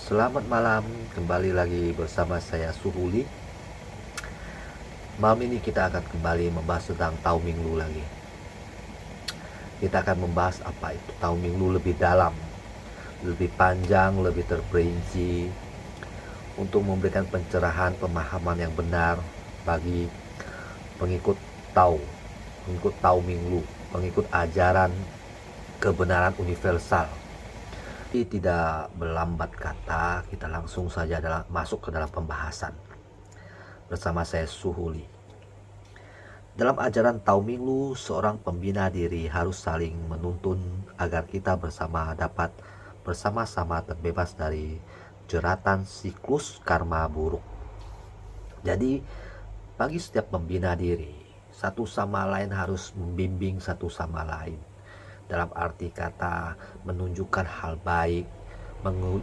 Selamat malam, kembali lagi bersama saya Suhuli. Malam ini kita akan kembali membahas tentang Tao Minglu lagi. Kita akan membahas apa itu Tao Minglu lebih dalam, lebih panjang, lebih terperinci untuk memberikan pencerahan pemahaman yang benar bagi pengikut Tao, pengikut Tao Minglu, pengikut ajaran kebenaran universal. Tidak berlambat kata, kita langsung saja masuk ke dalam pembahasan bersama saya Suhuli. Dalam ajaran Tao Minglu, seorang pembina diri harus saling menuntun agar kita dapat bersama-sama terbebas dari jeratan siklus karma buruk. Jadi, bagi setiap pembina diri, satu sama lain harus membimbing satu sama lain. Dalam arti kata, menunjukkan hal baik,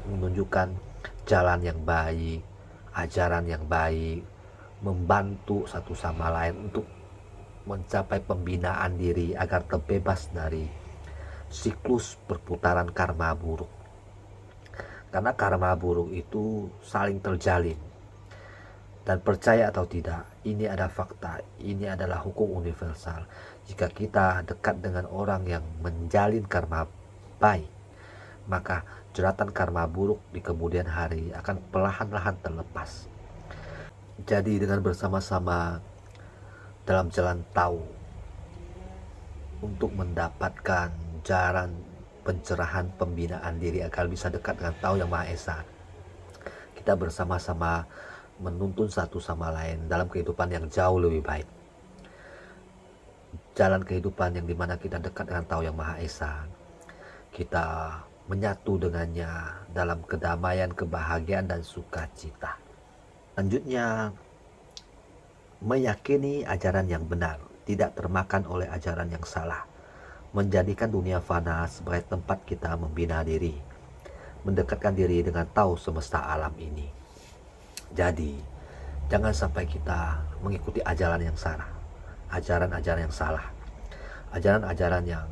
menunjukkan jalan yang baik, ajaran yang baik, membantu satu sama lain untuk mencapai pembinaan diri agar terbebas dari siklus perputaran karma buruk. Karena karma buruk itu saling terjalin. Dan percaya atau tidak, ini ada fakta, ini adalah hukum universal. Jika kita dekat dengan orang yang menjalin karma baik, maka jeratan karma buruk di kemudian hari akan perlahan-lahan terlepas. Jadi dengan bersama-sama dalam jalan Tao untuk mendapatkan jalan pencerahan pembinaan diri agar bisa dekat dengan Tao Yang Maha Esa, kita bersama-sama menuntun satu sama lain dalam kehidupan yang jauh lebih baik. Jalan kehidupan yang dimana kita dekat dengan Tao Yang Maha Esa, kita menyatu dengannya dalam kedamaian, kebahagiaan, dan sukacita. Selanjutnya, meyakini ajaran yang benar, tidak termakan oleh ajaran yang salah, menjadikan dunia fana sebagai tempat kita membina diri, mendekatkan diri dengan Tao semesta alam ini. Jadi, jangan sampai kita mengikuti ajaran yang salah, ajaran-ajaran yang salah, ajaran-ajaran yang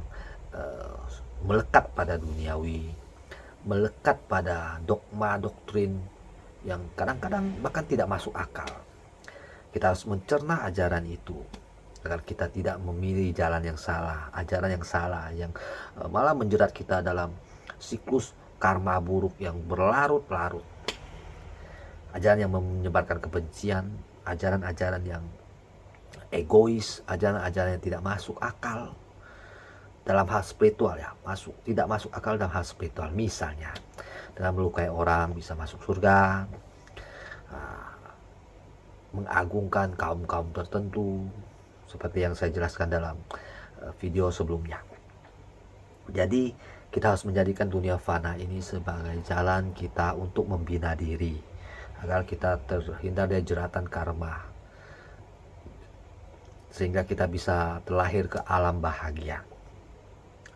melekat pada duniawi, melekat pada dogma doktrin yang kadang-kadang bahkan tidak masuk akal. Kita harus mencerna ajaran itu agar kita tidak memilih jalan yang salah, ajaran yang salah yang malah menjerat kita dalam siklus karma buruk yang berlarut-larut. Ajaran yang menyebarkan kebencian, ajaran-ajaran yang egois, ajaran-ajaran yang tidak masuk akal dalam hal spiritual, ya, tidak masuk akal dalam hal spiritual. Misalnya dengan melukai orang bisa masuk surga, mengagungkan kaum-kaum tertentu seperti yang saya jelaskan dalam video sebelumnya. Jadi kita harus menjadikan dunia fana ini sebagai jalan kita untuk membina diri agar kita terhindar dari jeratan karma, sehingga kita bisa terlahir ke alam bahagia,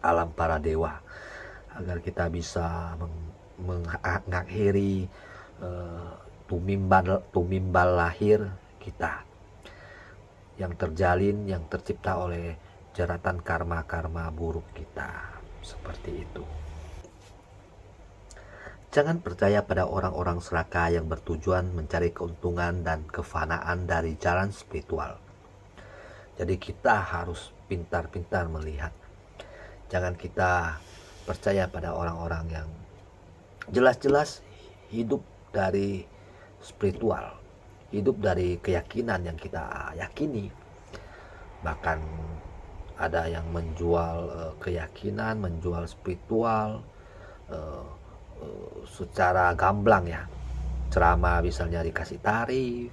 alam para dewa, agar kita bisa mengakhiri tumimbal lahir kita yang terjalin, yang tercipta oleh jeratan karma-karma buruk kita. Seperti itu. Jangan percaya pada orang-orang serakah yang bertujuan mencari keuntungan dan kefanaan dari jalan spiritual. Jadi kita harus pintar-pintar melihat. Jangan kita percaya pada orang-orang yang jelas-jelas hidup dari spiritual, hidup dari keyakinan yang kita yakini. Bahkan ada yang menjual keyakinan, menjual spiritual secara gamblang, ya. Ceramah misalnya dikasih tarif,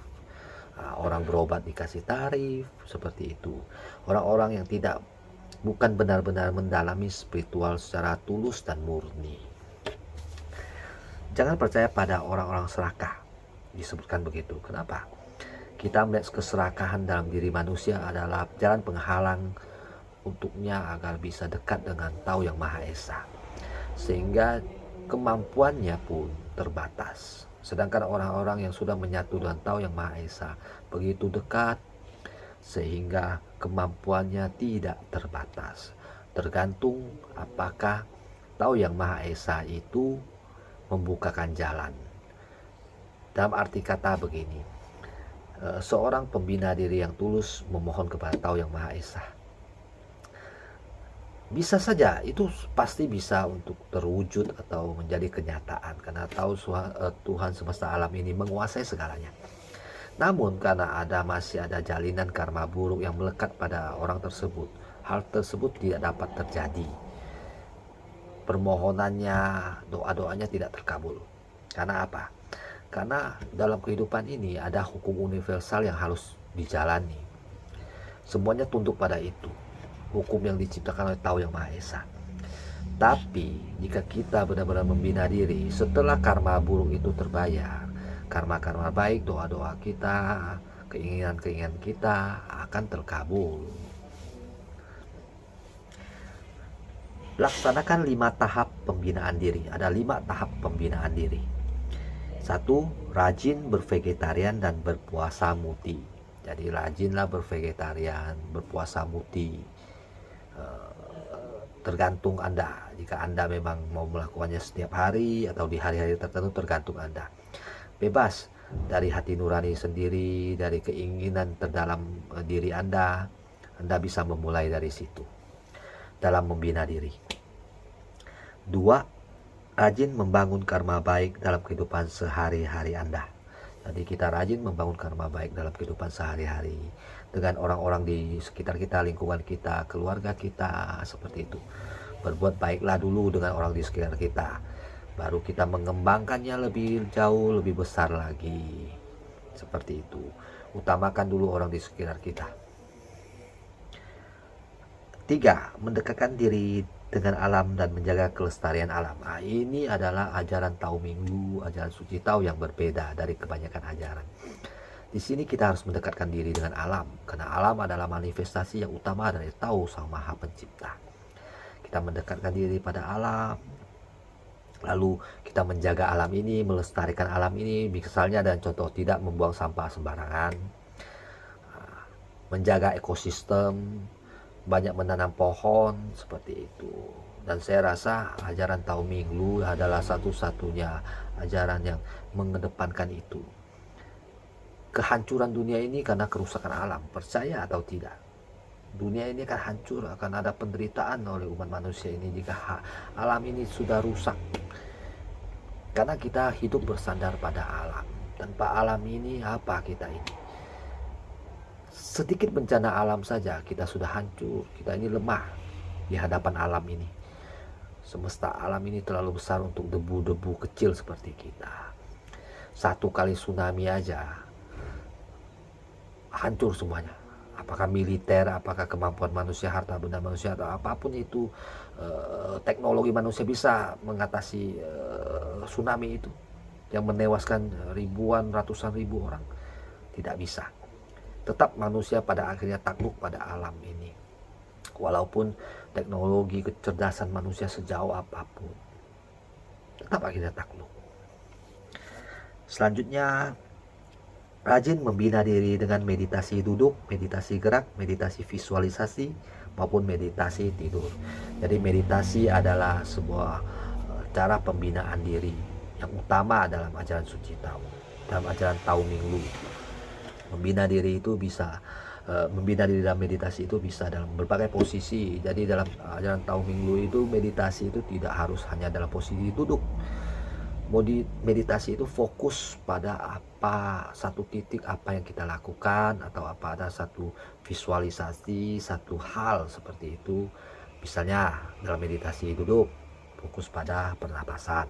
orang berobat dikasih tarif, seperti itu. Orang-orang yang bukan benar-benar mendalami spiritual secara tulus dan murni. Jangan percaya pada orang-orang serakah. Disebutkan begitu. Kenapa? Kita melihat keserakahan dalam diri manusia adalah jalan penghalang untuknya agar bisa dekat dengan Tao Yang Maha Esa, sehingga kemampuannya pun terbatas. Sedangkan orang-orang yang sudah menyatu dengan Tao Yang Maha Esa begitu dekat sehingga kemampuannya tidak terbatas. Tergantung apakah Tao Yang Maha Esa itu membukakan jalan. Dalam arti kata begini, seorang pembina diri yang tulus memohon kepada Tahu Yang Maha Esa. Bisa saja itu pasti bisa untuk terwujud atau menjadi kenyataan, karena Tuhan semesta alam ini menguasai segalanya. Namun karena masih ada jalinan karma buruk yang melekat pada orang tersebut, hal tersebut tidak dapat terjadi. Permohonannya, doa-doanya tidak terkabul. Karena apa? Karena dalam kehidupan ini ada hukum universal yang harus dijalani. Semuanya tunduk pada itu. Hukum yang diciptakan oleh Tahu Yang Maha Esa. Tapi jika kita benar-benar membina diri, setelah karma buruk itu terbayar, karma-karma baik, doa-doa kita, keinginan-keinginan kita akan terkabul. Laksanakan 5 tahap pembinaan diri. Ada 5 tahap pembinaan diri. 1. Rajin bervegetarian dan berpuasa muti. Jadi rajinlah bervegetarian, berpuasa muti. Tergantung Anda. Jika Anda memang mau melakukannya setiap hari atau di hari-hari tertentu, tergantung Anda. Bebas dari hati nurani sendiri, dari keinginan terdalam diri Anda bisa memulai dari situ dalam membina diri. 2. Rajin membangun karma baik dalam kehidupan sehari-hari Anda. Jadi kita rajin membangun karma baik dalam kehidupan sehari-hari dengan orang-orang di sekitar kita, lingkungan kita, keluarga kita, seperti itu. Berbuat baiklah dulu dengan orang di sekitar kita, baru kita mengembangkannya lebih jauh, lebih besar lagi. Seperti itu. Utamakan dulu orang di sekitar kita. 3. Mendekatkan diri dengan alam dan menjaga kelestarian alam. Nah, ini adalah ajaran Tahu Minggu, ajaran suci Tahu yang berbeda dari kebanyakan ajaran. Di sini kita harus mendekatkan diri dengan alam, karena alam adalah manifestasi yang utama dari Tahu Sang Maha Pencipta. Kita mendekatkan diri pada alam, lalu kita menjaga alam ini, melestarikan alam ini. Misalnya dan contoh, tidak membuang sampah sembarangan, menjaga ekosistem, banyak menanam pohon, seperti itu. Dan saya rasa ajaran Tahu Minggu adalah satu-satunya ajaran yang mengedepankan itu. Kehancuran dunia ini karena kerusakan alam, percaya atau tidak, dunia ini akan hancur, akan ada penderitaan oleh umat manusia ini jika alam ini sudah rusak. Karena kita hidup bersandar pada alam. Tanpa alam ini, apa kita ini? Sedikit bencana alam saja kita sudah hancur. Kita ini lemah di hadapan alam ini. Semesta alam ini terlalu besar untuk debu-debu kecil seperti kita. 1 kali tsunami aja hancur semuanya. Apakah militer, apakah kemampuan manusia, harta benda manusia, atau apapun itu, teknologi manusia bisa mengatasi tsunami itu yang menewaskan ribuan, ratusan ribu orang? Tidak bisa. Tetap manusia pada akhirnya takluk pada alam ini. Walaupun teknologi kecerdasan manusia sejauh apapun, tetap akhirnya takluk. Selanjutnya, rajin membina diri dengan meditasi duduk, meditasi gerak, meditasi visualisasi, maupun meditasi tidur. Jadi meditasi adalah sebuah cara pembinaan diri yang utama dalam ajaran suci Tahu, dalam ajaran Tahu Minggu. Membina diri itu bisa, membina diri dalam meditasi itu bisa dalam berbagai posisi. Jadi dalam ajaran Tahu Minggu itu meditasi itu tidak harus hanya dalam posisi duduk. Meditasi itu fokus pada satu titik apa yang kita lakukan, atau ada satu visualisasi, satu hal seperti itu. Misalnya dalam meditasi duduk fokus pada pernapasan.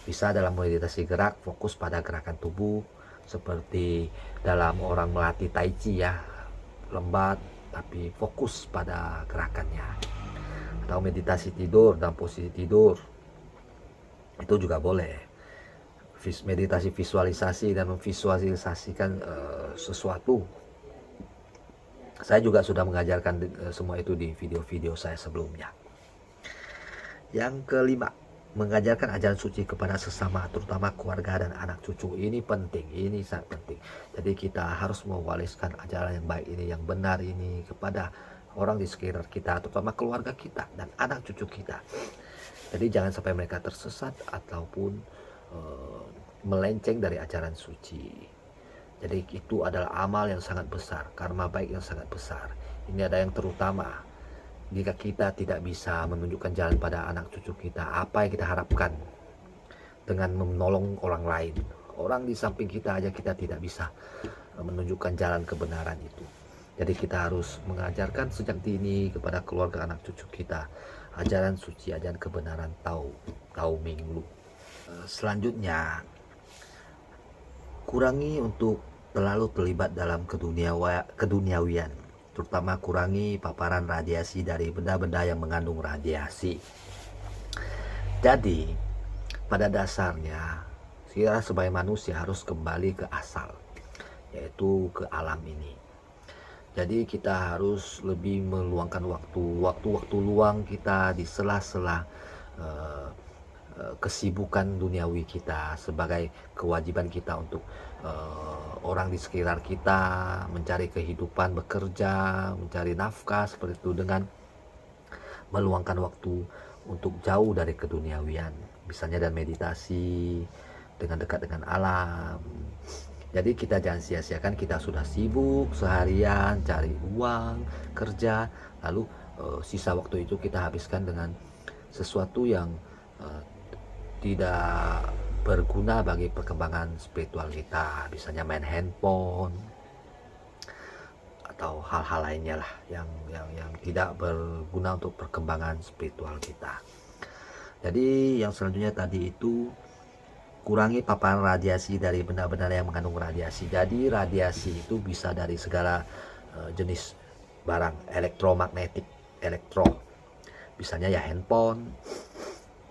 Bisa dalam meditasi gerak fokus pada gerakan tubuh, seperti dalam orang melatih tai chi ya, lembat tapi fokus pada gerakannya. Atau meditasi tidur dalam posisi tidur, itu juga boleh. Meditasi visualisasi dan memvisualisasikan sesuatu. Saya juga sudah mengajarkan semua itu di video-video saya sebelumnya. Yang kelima, mengajarkan ajaran suci kepada sesama, terutama keluarga dan anak cucu. Ini penting, ini sangat penting. Jadi kita harus mewariskan ajaran yang baik ini, yang benar ini kepada orang di sekitar kita, terutama keluarga kita dan anak cucu kita. Jadi jangan sampai mereka tersesat ataupun melenceng dari ajaran suci. Jadi itu adalah amal yang sangat besar, karma baik yang sangat besar. Ini ada yang terutama. Jika kita tidak bisa menunjukkan jalan pada anak cucu kita, apa yang kita harapkan dengan menolong orang lain? Orang di samping kita aja kita tidak bisa menunjukkan jalan kebenaran itu. Jadi kita harus mengajarkan sejak dini kepada keluarga anak cucu kita ajaran suci, ajaran kebenaran Tao Ming Lu. Selanjutnya, kurangi untuk terlalu terlibat dalam keduniawian, terutama kurangi paparan radiasi dari benda-benda yang mengandung radiasi. Jadi pada dasarnya kita sebagai manusia harus kembali ke asal, yaitu ke alam ini. Jadi kita harus lebih meluangkan waktu luang kita di sela-sela kesibukan duniawi kita sebagai kewajiban kita untuk orang di sekitar kita, mencari kehidupan, bekerja, mencari nafkah seperti itu, dengan meluangkan waktu untuk jauh dari keduniawian, misalnya dan meditasi, dengan dekat dengan alam. Jadi kita jangan sia-siakan, kita sudah sibuk seharian cari uang, kerja, lalu sisa waktu itu kita habiskan dengan sesuatu yang tidak berguna bagi perkembangan spiritual kita, misalnya main handphone atau hal-hal lainnya lah yang tidak berguna untuk perkembangan spiritual kita. Jadi yang selanjutnya tadi itu kurangi paparan radiasi dari benda-benda yang mengandung radiasi. Jadi radiasi itu bisa dari segala jenis barang elektromagnetik, misalnya ya handphone,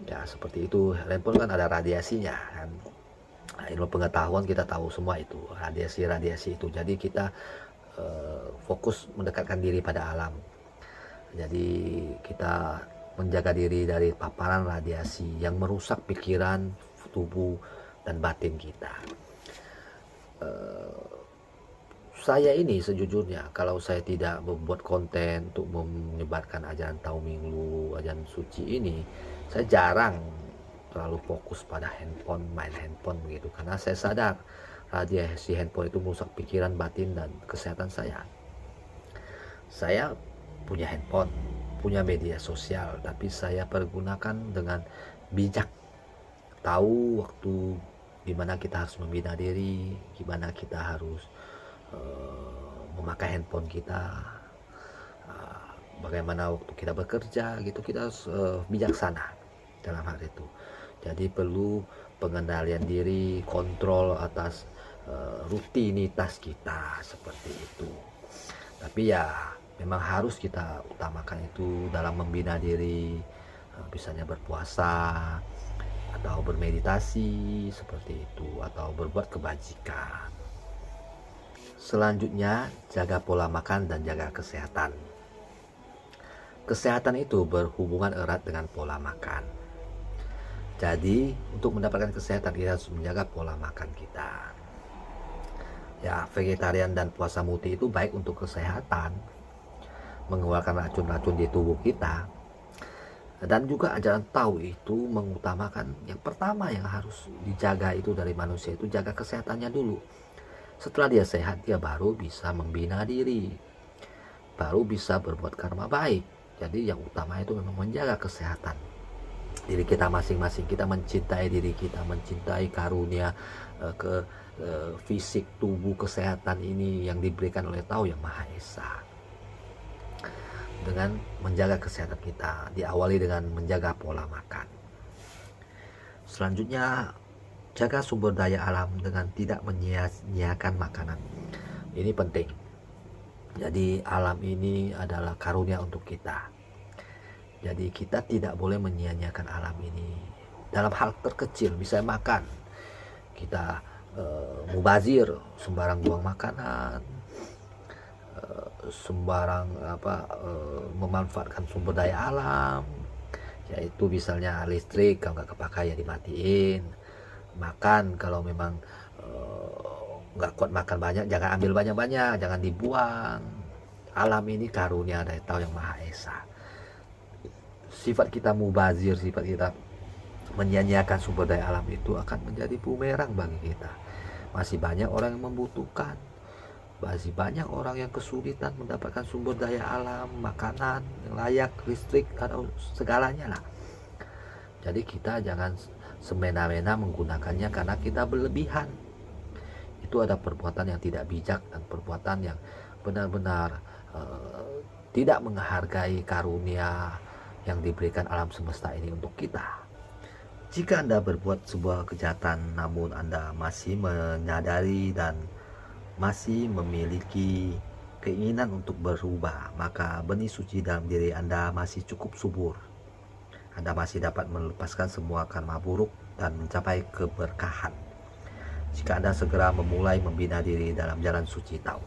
ya seperti itu. Handphone kan ada radiasinya kan. Nah, ilmu pengetahuan kita tahu semua itu radiasi itu. Jadi kita fokus mendekatkan diri pada alam. Jadi kita menjaga diri dari paparan radiasi yang merusak pikiran, tubuh dan batin kita. Saya ini sejujurnya kalau saya tidak membuat konten untuk menyebarkan ajaran Tao Ming Lu, ajaran suci ini, saya jarang terlalu fokus pada handphone, main handphone begitu, karena saya sadar radiasi handphone itu merusak pikiran, batin dan kesehatan saya. Saya punya handphone, punya media sosial, tapi saya pergunakan dengan bijak. Tahu waktu gimana kita harus membina diri, gimana kita harus memakai handphone kita, bagaimana waktu kita bekerja gitu, kita harus bijaksana dalam hal itu. Jadi perlu pengendalian diri, kontrol atas rutinitas kita seperti itu. Tapi ya memang harus kita utamakan itu dalam membina diri, misalnya berpuasa atau bermeditasi seperti itu, atau berbuat kebajikan. Selanjutnya, jaga pola makan dan jaga kesehatan. Kesehatan itu berhubungan erat dengan pola makan. Jadi untuk mendapatkan kesehatan kita harus menjaga pola makan kita. Ya, vegetarian dan puasa muti itu baik untuk kesehatan, mengeluarkan racun-racun di tubuh kita. Dan juga ajaran Tao itu mengutamakan yang pertama yang harus dijaga itu dari manusia itu jaga kesehatannya dulu. Setelah dia sehat, dia baru bisa membina diri, baru bisa berbuat karma baik. Jadi yang utama itu memang menjaga kesehatan diri kita masing-masing. Kita mencintai diri kita, mencintai karunia fisik, tubuh, kesehatan ini yang diberikan oleh Tao Yang Maha Esa. Dengan menjaga kesehatan kita, diawali dengan menjaga pola makan. Selanjutnya, jaga sumber daya alam dengan tidak menyia-nyiakan makanan. Ini penting. Jadi alam ini adalah karunia untuk kita. Jadi kita tidak boleh menyia-nyiakan alam ini dalam hal terkecil, misalnya makan. Kita mubazir, sembarang buang makanan, sembarang memanfaatkan sumber daya alam, yaitu misalnya listrik kalau nggak kepakai ya dimatiin. Makan kalau memang nggak kuat makan banyak, jangan ambil banyak-banyak, jangan dibuang. Alam ini karunia dari Tao Yang Maha Esa. sifat kita mubazir, sifat kita menyia-nyiakan sumber daya alam itu akan menjadi bumerang bagi kita. Masih banyak orang yang membutuhkan, masih banyak orang yang kesulitan mendapatkan sumber daya alam, makanan yang layak, listrik, atau segalanya lah. Jadi kita jangan semena-mena menggunakannya karena kita berlebihan. Itu ada perbuatan yang tidak bijak dan perbuatan yang benar-benar tidak menghargai karunia yang diberikan alam semesta ini untuk kita. Jika Anda berbuat sebuah kejahatan namun Anda masih menyadari dan masih memiliki keinginan untuk berubah, maka benih suci dalam diri Anda masih cukup subur. Anda masih dapat melepaskan semua karma buruk dan mencapai keberkahan jika Anda segera memulai membina diri dalam jalan suci Tao.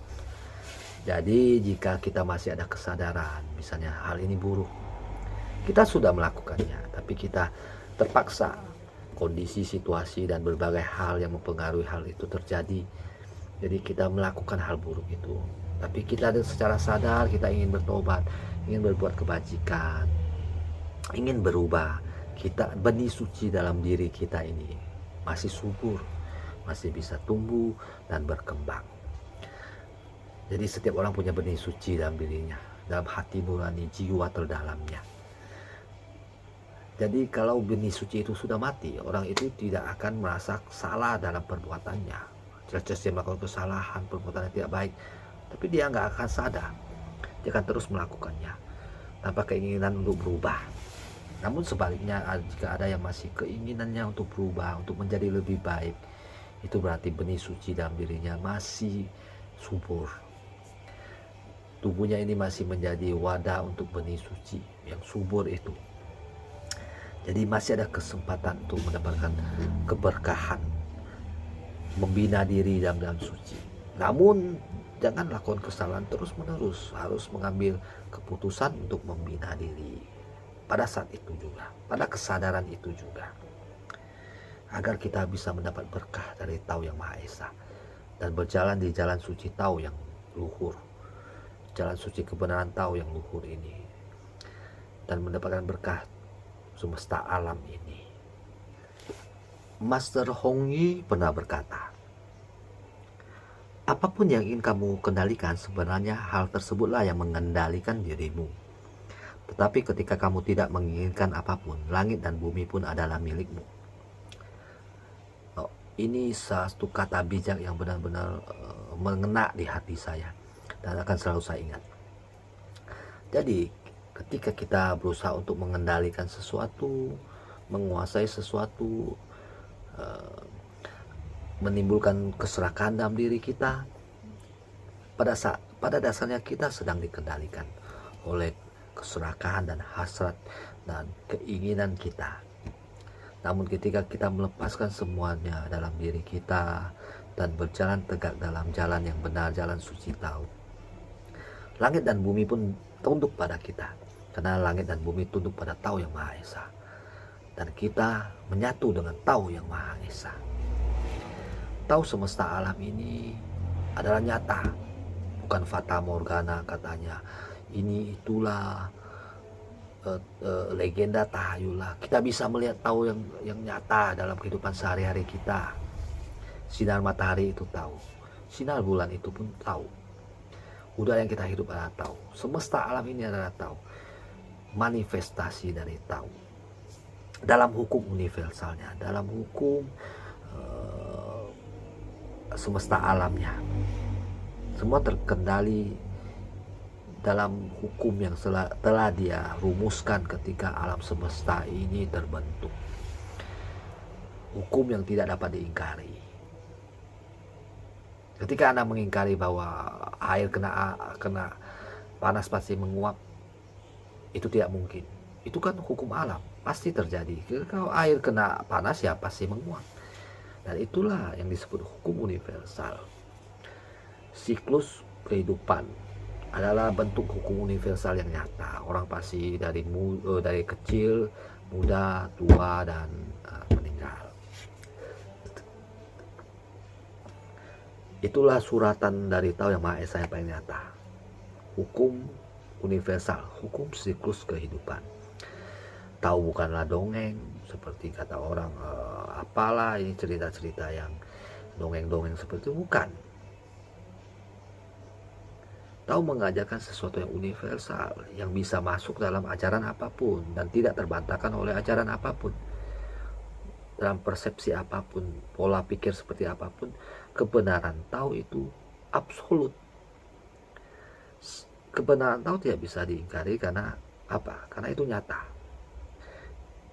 Jadi jika kita masih ada kesadaran, misalnya hal ini buruk, kita sudah melakukannya, tapi kita terpaksa, kondisi, situasi, dan berbagai hal yang mempengaruhi hal itu terjadi. Jadi kita melakukan hal buruk itu, tapi kita secara sadar kita ingin bertobat, ingin berbuat kebajikan, ingin berubah. Kita, benih suci dalam diri kita ini masih subur, masih bisa tumbuh dan berkembang. Jadi setiap orang punya benih suci dalam dirinya, dalam hati nurani, jiwa terdalamnya. Jadi kalau benih suci itu sudah mati, orang itu tidak akan merasa salah dalam perbuatannya. Jelas-jelas dia melakukan kesalahan, perbuatan yang tidak baik, tapi dia nggak akan sadar. Dia akan terus melakukannya tanpa keinginan untuk berubah. Namun sebaliknya, jika ada yang masih keinginannya untuk berubah, untuk menjadi lebih baik, itu berarti benih suci dalam dirinya masih subur. Tubuhnya ini masih menjadi wadah untuk benih suci yang subur itu. Jadi masih ada kesempatan untuk mendapatkan keberkahan, membina diri dalam jalan suci. Namun jangan lakukan kesalahan terus-menerus, harus mengambil keputusan untuk membina diri pada saat itu juga, pada kesadaran itu juga, agar kita bisa mendapat berkah dari Tao yang Maha Esa dan berjalan di jalan suci Tao yang luhur, jalan suci kebenaran Tao yang luhur ini, dan mendapatkan berkah semesta alam ini. Master Hong Yi pernah berkata, apapun yang ingin kamu kendalikan, sebenarnya hal tersebutlah yang mengendalikan dirimu. Tetapi ketika kamu tidak menginginkan apapun, langit dan bumi pun adalah milikmu. Ini satu kata bijak yang benar-benar mengena di hati saya dan akan selalu saya ingat. Jadi ketika kita berusaha untuk mengendalikan sesuatu, menguasai sesuatu, menimbulkan keserakahan dalam diri kita, pada dasarnya kita sedang dikendalikan oleh keserakahan dan hasrat dan keinginan kita. Namun ketika kita melepaskan semuanya dalam diri kita dan berjalan tegak dalam jalan yang benar, jalan suci Tao, langit dan bumi pun tunduk pada kita, karena langit dan bumi tunduk pada Tao yang Maha Esa, dan kita menyatu dengan Tao yang Maha Esa. Tao semesta alam ini adalah nyata, bukan fata morgana katanya. Ini itulah legenda tahayul. Kita bisa melihat Tao yang nyata dalam kehidupan sehari-hari kita. Sinar matahari itu Tao, sinar bulan itu pun Tao, udara yang kita hidup adalah Tao, semesta alam ini adalah Tao, manifestasi dari Tao. Dalam hukum universalnya, dalam hukum semesta alamnya, semua terkendali dalam hukum yang telah dia rumuskan ketika alam semesta ini terbentuk. Hukum yang tidak dapat diingkari. Ketika Anda mengingkari bahwa air kena panas pasti menguap, itu tidak mungkin. Itu kan hukum alam, pasti terjadi. Kalau air kena panas ya pasti menguap. Dan itulah yang disebut hukum universal. Siklus kehidupan adalah bentuk hukum universal yang nyata. Orang pasti dari kecil, muda, tua, dan meninggal. Itulah suratan dari Tao yang Maha Esa yang paling nyata. Hukum universal, hukum siklus kehidupan. Tahu bukanlah dongeng seperti kata orang, apalah ini cerita-cerita yang dongeng-dongeng seperti itu, bukan. Tahu mengajarkan sesuatu yang universal, yang bisa masuk dalam ajaran apapun dan tidak terbantahkan oleh ajaran apapun. Dalam persepsi apapun, pola pikir seperti apapun, kebenaran tahu itu absolut. Kebenaran tahu tidak bisa diingkari karena apa? Karena itu nyata.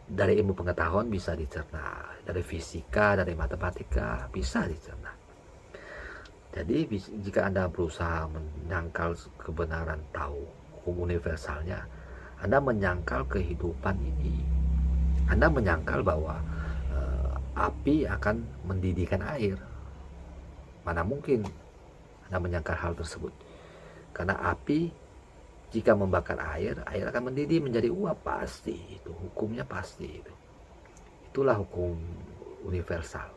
Dari ilmu pengetahuan bisa dicerna, dari fisika, dari matematika bisa dicerna. Jadi jika Anda berusaha menyangkal kebenaran tahu, hukum universalnya, Anda menyangkal kehidupan ini. Anda menyangkal bahwa api akan mendidihkan air. Mana mungkin Anda menyangkal hal tersebut. Karena api jika membakar air, air akan mendidih menjadi uap, pasti. Itu hukumnya pasti itu. Itulah hukum universal.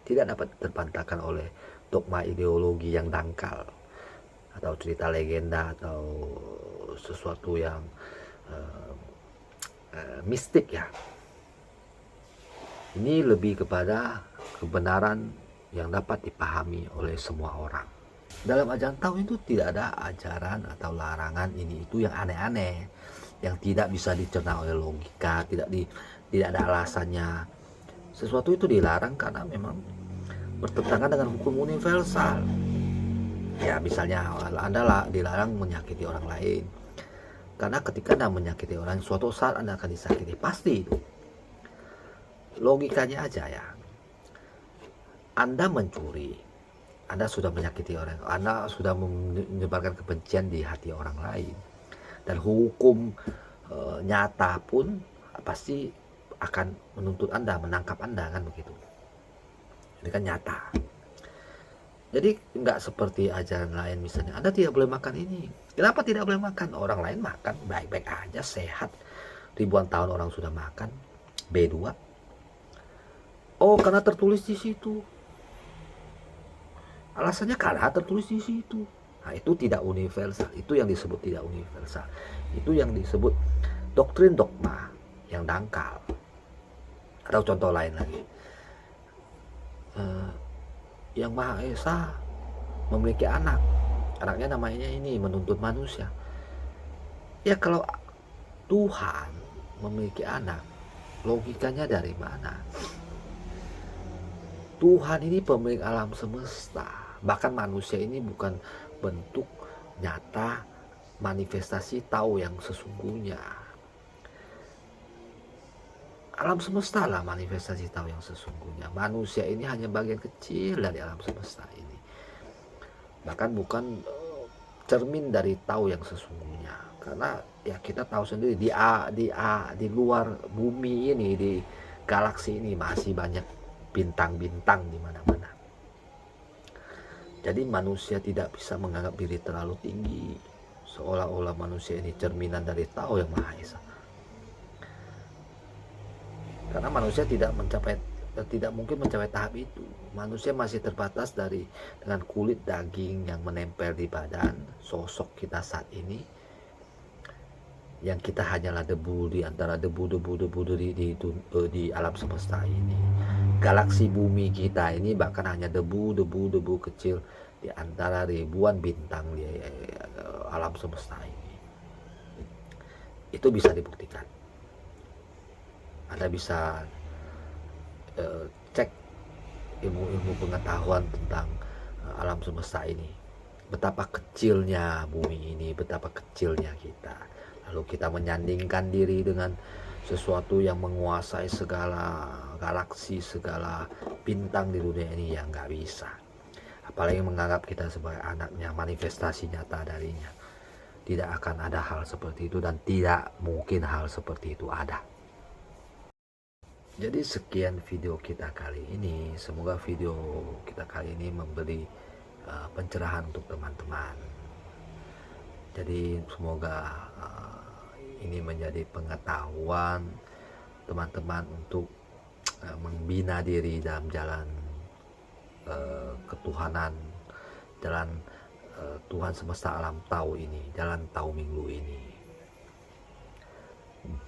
Tidak dapat terbantahkan oleh dogma ideologi yang dangkal atau cerita legenda atau sesuatu yang mistik ya. Ini lebih kepada kebenaran yang dapat dipahami oleh semua orang. Dalam ajaran tahu itu tidak ada ajaran atau larangan ini itu yang aneh-aneh, yang tidak bisa dicerna oleh logika, tidak ada alasannya. Sesuatu itu dilarang karena memang bertentangan dengan hukum universal. Ya misalnya Anda dilarang menyakiti orang lain, karena ketika Anda menyakiti orang, suatu saat Anda akan disakiti, pasti itu. Logikanya aja ya. Anda mencuri, Anda sudah menyakiti orang, Anda sudah menyebarkan kebencian di hati orang lain, dan hukum nyata pun pasti akan menuntut Anda, menangkap Anda, kan begitu. Ini kan nyata. Jadi nggak seperti ajaran lain, misalnya Anda tidak boleh makan ini. Kenapa tidak boleh makan? Orang lain makan baik-baik aja, sehat, ribuan tahun orang sudah makan. B2. Oh, karena tertulis di situ. Alasannya karena tertulis di situ. Nah, itu tidak universal. Itu yang disebut tidak universal. Itu yang disebut doktrin dogma yang dangkal. Atau contoh lain lagi, yang Maha Esa memiliki anak, anaknya namanya ini menuntut manusia. Ya kalau Tuhan memiliki anak, logikanya dari mana? Tuhan ini pemilik alam semesta, bahkan manusia ini bukan bentuk nyata manifestasi tahu yang sesungguhnya. Alam semesta lah manifestasi tahu yang sesungguhnya. Manusia ini hanya bagian kecil dari alam semesta ini. Bahkan bukan cermin dari tahu yang sesungguhnya. Karena ya kita tahu sendiri di luar bumi ini, di galaksi ini masih banyak bintang-bintang di mana-mana. Jadi manusia tidak bisa menganggap diri terlalu tinggi, seolah-olah manusia ini cerminan dari tahu yang Maha Esa. Karena manusia tidak mungkin mencapai tahap itu. Manusia masih terbatas dengan kulit daging yang menempel di badan sosok kita saat ini, yang kita hanyalah debu di antara debu-debu di alam semesta ini. Galaksi bumi kita ini bahkan hanya debu kecil di antara ribuan bintang di alam semesta ini. Itu bisa dibuktikan. Anda bisa cek ilmu pengetahuan tentang alam semesta ini. Betapa kecilnya bumi ini, betapa kecilnya kita. Lalu kita menyandingkan diri dengan sesuatu yang menguasai segala galaksi, segala bintang di dunia ini, yang nggak bisa. Apalagi menganggap kita sebagai anaknya, manifestasi nyata darinya. Tidak akan ada hal seperti itu, dan tidak mungkin hal seperti itu ada. Jadi sekian video kita kali ini. Semoga video kita kali ini memberi pencerahan untuk teman-teman. Jadi semoga ini menjadi pengetahuan teman-teman untuk membina diri dalam jalan ketuhanan, jalan Tuhan semesta alam tahu ini, jalan tahu minggu ini.